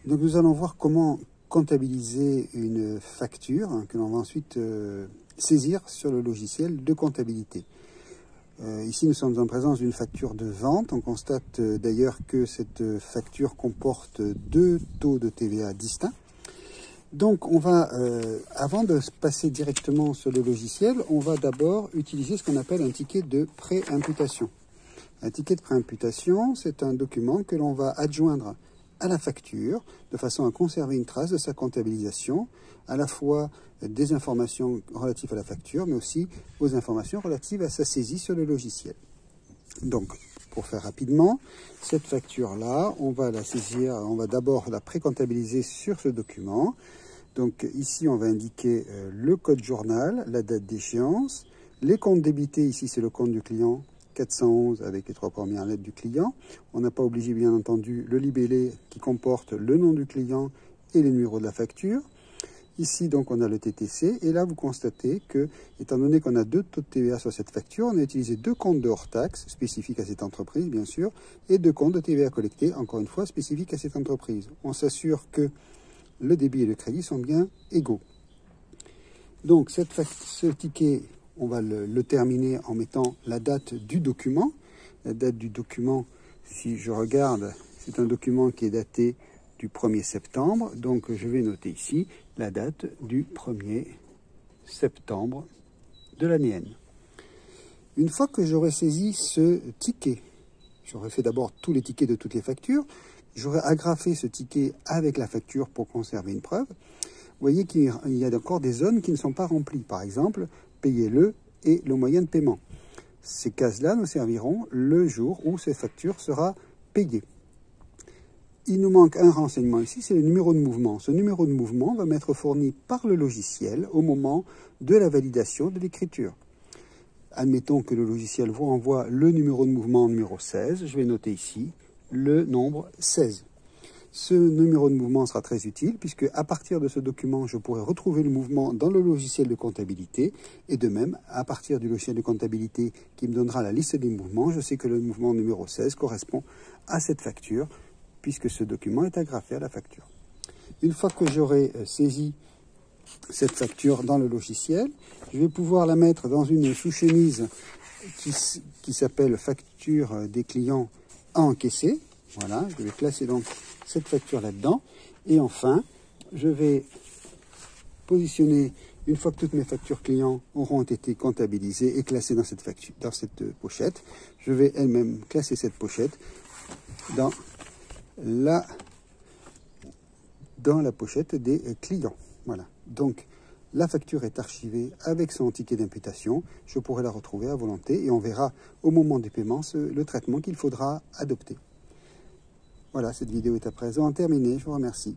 Donc nous allons voir comment comptabiliser une facture que l'on va ensuite saisir sur le logiciel de comptabilité. Ici nous sommes en présence d'une facture de vente. On constate d'ailleurs que cette facture comporte deux taux de TVA distincts. Donc on va, avant de passer directement sur le logiciel, on va d'abord utiliser ce qu'on appelle un ticket de préimputation. Un ticket de préimputation, c'est un document que l'on va adjoindre à la facture, de façon à conserver une trace de sa comptabilisation, à la fois des informations relatives à la facture, mais aussi aux informations relatives à sa saisie sur le logiciel. Donc, pour faire rapidement, cette facture-là, on va la saisir, on va d'abord la précomptabiliser sur ce document. Donc ici, on va indiquer le code journal, la date d'échéance, les comptes débités, ici c'est le compte du client, 411 avec les 3 premières lettres du client. On n'a pas obligé, bien entendu, le libellé qui comporte le nom du client et les numéros de la facture. Ici, donc, on a le TTC. Et là, vous constatez que, étant donné qu'on a deux taux de TVA sur cette facture, on a utilisé deux comptes de hors-taxe, spécifiques à cette entreprise, bien sûr, et deux comptes de TVA collectés, encore une fois, spécifiques à cette entreprise. On s'assure que le débit et le crédit sont bien égaux. Donc, ce ticket, on va le terminer en mettant la date du document. La date du document, si je regarde, c'est un document qui est daté du 1er septembre. Donc, je vais noter ici la date du 1er septembre de l'année N. Une fois que j'aurai saisi ce ticket, j'aurai fait d'abord tous les tickets de toutes les factures, j'aurai agrafé ce ticket avec la facture pour conserver une preuve. Vous voyez qu'il y a encore des zones qui ne sont pas remplies. Par exemple, payez-le et le moyen de paiement. Ces cases-là nous serviront le jour où cette facture sera payée. Il nous manque un renseignement ici, c'est le numéro de mouvement. Ce numéro de mouvement va m'être fourni par le logiciel au moment de la validation de l'écriture. Admettons que le logiciel vous renvoie le numéro de mouvement numéro 16. Je vais noter ici le nombre 16. Ce numéro de mouvement sera très utile puisque à partir de ce document, je pourrai retrouver le mouvement dans le logiciel de comptabilité et de même, à partir du logiciel de comptabilité qui me donnera la liste des mouvements, je sais que le mouvement numéro 16 correspond à cette facture puisque ce document est agrafé à la facture. Une fois que j'aurai saisi cette facture dans le logiciel, je vais pouvoir la mettre dans une sous-chemise qui s'appelle facture des clients à encaisser. Voilà, je vais placer donc cette facture là-dedans. Et enfin, je vais positionner, une fois que toutes mes factures clients auront été comptabilisées et classées dans cette pochette, je vais elle-même classer cette pochette dans la pochette des clients. Voilà, donc la facture est archivée avec son ticket d'imputation. Je pourrai la retrouver à volonté et on verra au moment du paiement le traitement qu'il faudra adopter. Voilà, cette vidéo est à présent terminée. Je vous remercie.